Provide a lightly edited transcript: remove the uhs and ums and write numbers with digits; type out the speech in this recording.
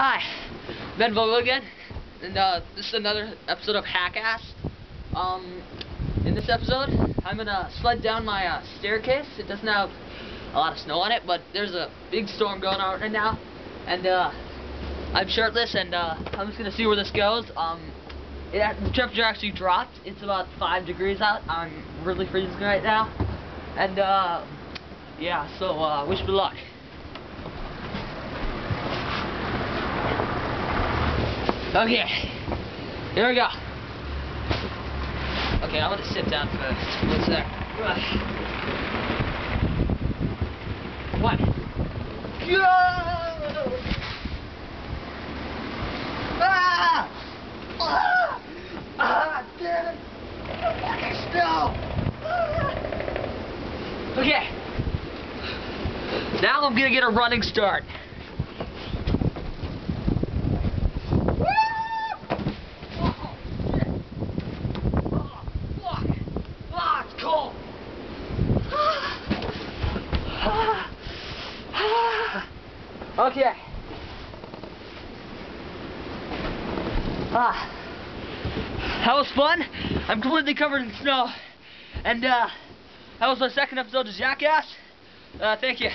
Hi, Ben Vogel again, and this is another episode of Hackass. In this episode, I'm gonna sled down my staircase. It doesn't have a lot of snow on it, but there's a big storm going on right now, and I'm shirtless, and I'm just gonna see where this goes. The temperature actually dropped. It's about 5 degrees out. I'm really freezing right now, and yeah. So wish me luck. Okay, here we go. Okay, I'm gonna sit down first. What's there? One. Go! Ah! Ah! Ah! Damn it! Fucking snow! Ah! Okay. Now I'm gonna get a running start. Okay. That was fun. I'm completely covered in snow. And that was my second episode of Jackass. Thank you.